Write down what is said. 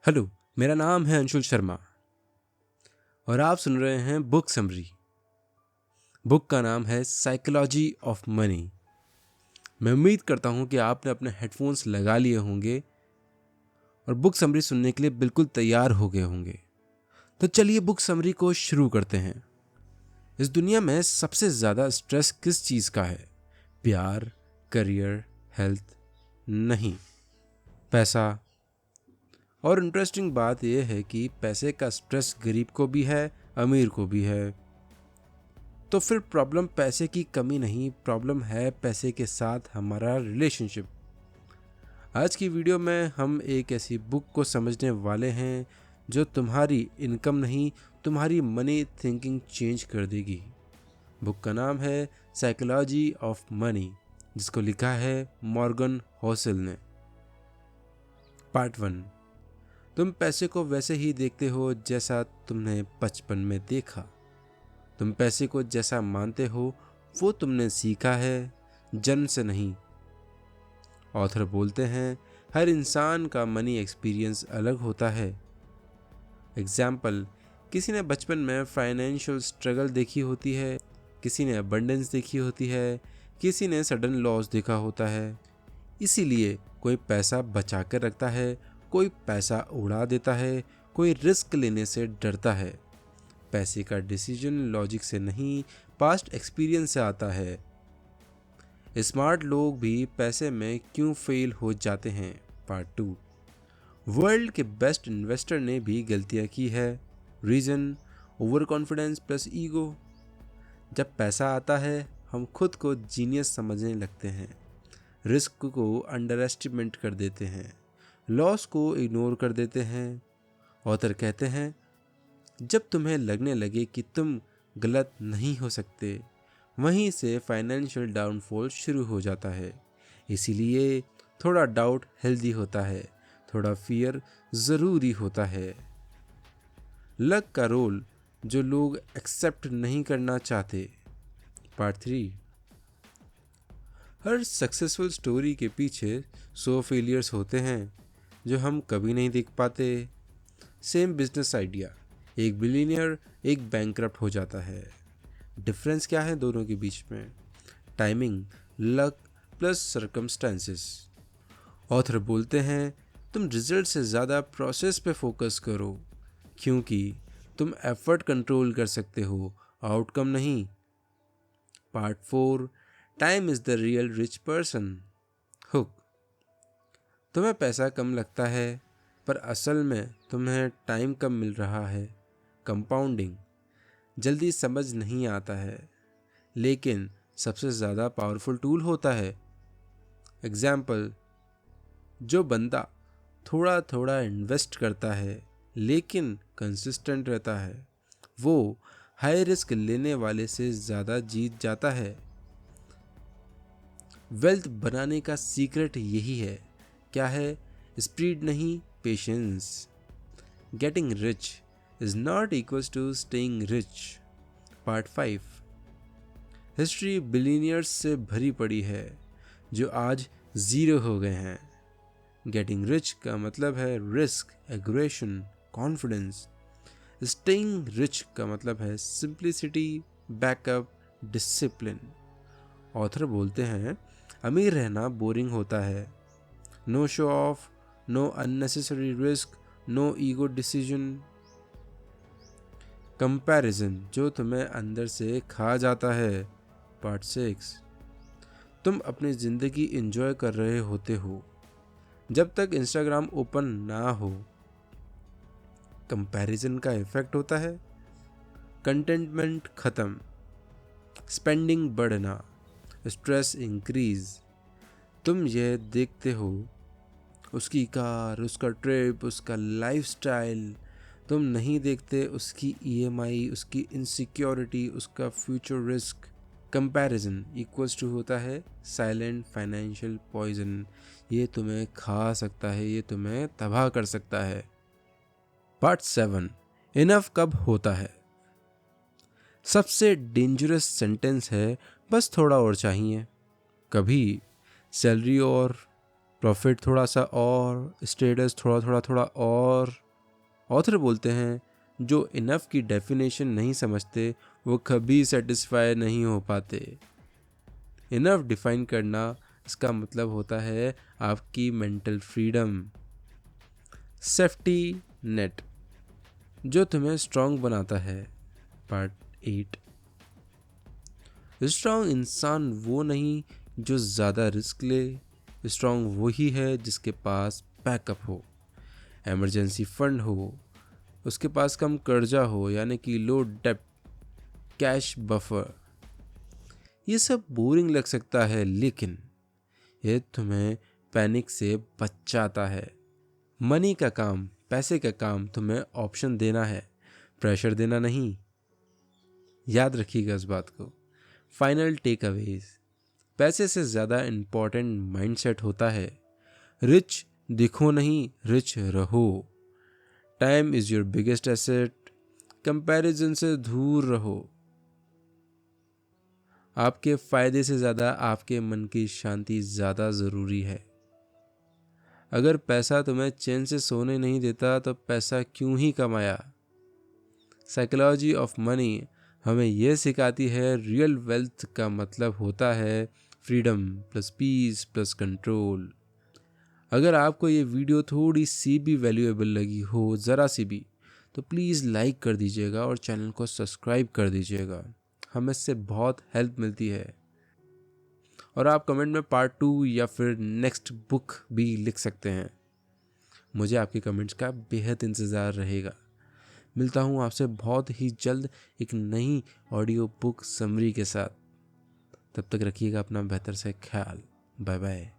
Hello, मेरा नाम है अंशुल शर्मा और आप सुन रहे हैं बुक समरी। बुक का नाम है साइकोलॉजी ऑफ मनी। मैं उम्मीद करता हूं कि आपने अपने हेडफोन्स लगा लिए होंगे और बुक समरी सुनने के लिए बिल्कुल तैयार हो गए होंगे। तो चलिए बुक समरी को शुरू करते हैं। इस दुनिया में सबसे ज़्यादा स्ट्रेस किस चीज़ का है? प्यार, करियर, हेल्थ? नहीं, पैसा। और इंटरेस्टिंग बात यह है कि पैसे का स्ट्रेस गरीब को भी है, अमीर को भी है। तो फिर प्रॉब्लम पैसे की कमी नहीं, प्रॉब्लम है पैसे के साथ हमारा रिलेशनशिप। आज की वीडियो में हम एक ऐसी बुक को समझने वाले हैं जो तुम्हारी इनकम नहीं, तुम्हारी मनी थिंकिंग चेंज कर देगी। बुक का नाम है साइकोलॉजी ऑफ मनी, जिसको लिखा है मॉर्गन होसल ने। पार्ट 1। तुम पैसे को वैसे ही देखते हो जैसा तुमने बचपन में देखा। तुम पैसे को जैसा मानते हो वो तुमने सीखा है, जन्म से नहीं। ऑथर बोलते हैं हर इंसान का मनी एक्सपीरियंस अलग होता है। एग्जाम्पल, किसी ने बचपन में फाइनेंशियल स्ट्रगल देखी होती है, किसी ने अबंडेंस देखी होती है, किसी ने सडन लॉस देखा होता है। इसीलिए कोई पैसा बचा कर रखता है, कोई पैसा उड़ा देता है, कोई रिस्क लेने से डरता है। पैसे का डिसीजन लॉजिक से नहीं, पास्ट एक्सपीरियंस से आता है। स्मार्ट लोग भी पैसे में क्यों फेल हो जाते हैं? पार्ट 2। वर्ल्ड के बेस्ट इन्वेस्टर ने भी गलतियां की है। Reason, overconfidence plus ego. जब पैसा आता है हम खुद को जीनियस समझने लगते हैं, रिस्क को अंडर एस्टिमेट कर देते हैं, लॉस को इग्नोर कर देते हैं। ऑथर कहते हैं जब तुम्हें लगने लगे कि तुम गलत नहीं हो सकते, वहीं से फाइनेंशियल डाउनफॉल शुरू हो जाता है। इसीलिए थोड़ा डाउट हेल्दी होता है, थोड़ा फियर ज़रूरी होता है। लक का रोल जो लोग एक्सेप्ट नहीं करना चाहते। पार्ट 3। हर सक्सेसफुल स्टोरी के पीछे 100 फेलियर्स होते हैं जो हम कभी नहीं देख पाते। सेम बिजनेस आइडिया, एक बिलियनियर, एक बैंकरप्ट हो जाता है। डिफरेंस क्या है दोनों के बीच में? Timing, luck plus circumstances. Author बोलते हैं तुम रिजल्ट से ज़्यादा प्रोसेस पे फोकस करो, क्योंकि तुम एफर्ट कंट्रोल कर सकते हो, आउटकम नहीं। Part 4। Time is the real rich person. Hook. तुम्हें पैसा कम लगता है पर असल में तुम्हें टाइम कम मिल रहा है। कंपाउंडिंग जल्दी समझ नहीं आता है, लेकिन सबसे ज़्यादा पावरफुल टूल होता है। एग्जाम्पल, जो बंदा थोड़ा थोड़ा इन्वेस्ट करता है लेकिन कंसिस्टेंट रहता है, वो हाई रिस्क लेने वाले से ज़्यादा जीत जाता है। वेल्थ बनाने का सीक्रेट यही है। क्या है? स्पीड नहीं, patience. Getting rich is not equals to staying rich. Part 5। History billionaires से भरी पड़ी है जो आज ज़ीरो हो गए हैं। गेटिंग रिच का मतलब है risk, aggression, confidence. Staying rich का मतलब है सिंप्लिसिटी, बैकअप, डिसिप्लिन। ऑथर बोलते हैं अमीर रहना बोरिंग होता है। No show off, no unnecessary risk, no ego decision. Comparison जो तुम्हें अंदर से खा जाता है। पार्ट 6। तुम अपनी ज़िंदगी एंजॉय कर रहे होते हो जब तक इंस्टाग्राम ओपन ना हो। कंपैरिजन का इफेक्ट होता है, कंटेंटमेंट ख़त्म, स्पेंडिंग बढ़ना, स्ट्रेस इंक्रीज। तुम ये देखते हो उसकी कार, उसका ट्रिप, उसका लाइफस्टाइल। तुम नहीं देखते उसकी ईएमआई, उसकी इनसिक्योरिटी, उसका future risk. Comparison equals to होता है साइलेंट फाइनेंशियल पॉइजन। ये तुम्हें खा सकता है, ये तुम्हें तबाह कर सकता है। पार्ट 7। इनफ कब होता है? सबसे डेंजरस सेंटेंस है बस थोड़ा और चाहिए। कभी सैलरी और प्रॉफिट थोड़ा सा और, स्टेटस थोड़ा थोड़ा थोड़ा और। ऑथर बोलते हैं जो इनफ की डेफिनेशन नहीं समझते वो कभी सेटिस्फाई नहीं हो पाते। इनफ डिफाइन करना, इसका मतलब होता है आपकी मेंटल फ्रीडम। सेफ्टी नेट जो तुम्हें स्ट्रांग बनाता है। पार्ट 8। स्ट्रांग इंसान वो नहीं जो ज़्यादा रिस्क ले, स्ट्रांग वही है जिसके पास बैकअप हो, इमरजेंसी फंड हो, उसके पास कम कर्जा हो यानी कि लो डेप्ट, कैश बफर। ये सब बोरिंग लग सकता है लेकिन ये तुम्हें पैनिक से बचाता है। मनी का काम, पैसे का काम तुम्हें ऑप्शन देना है, प्रेशर देना नहीं। याद रखिएगा इस बात को। फाइनल टेक अवेज, पैसे से ज़्यादा इम्पॉर्टेंट माइंडसेट होता है। रिच दिखो नहीं, रिच रहो। Time is your biggest asset. Comparison से दूर रहो। आपके फ़ायदे से ज़्यादा आपके मन की शांति ज़्यादा ज़रूरी है। अगर पैसा तुम्हें चैन से सोने नहीं देता तो पैसा क्यों ही कमाया। साइकोलॉजी ऑफ मनी हमें यह सिखाती है रियल वेल्थ का मतलब होता है freedom plus peace plus control. अगर आपको ये वीडियो थोड़ी सी भी वैल्यूएबल लगी हो, ज़रा सी भी, तो प्लीज़ लाइक कर दीजिएगा और चैनल को सब्सक्राइब कर दीजिएगा। हमें इससे बहुत हेल्प मिलती है। और आप कमेंट में पार्ट 2 या फिर नेक्स्ट बुक भी लिख सकते हैं। मुझे आपके कमेंट्स का बेहद इंतज़ार रहेगा। मिलता हूँ आपसे बहुत ही जल्द एक नई ऑडियो बुक समरी के साथ। तब तक रखिएगा अपना बेहतर से ख्याल। Bye bye.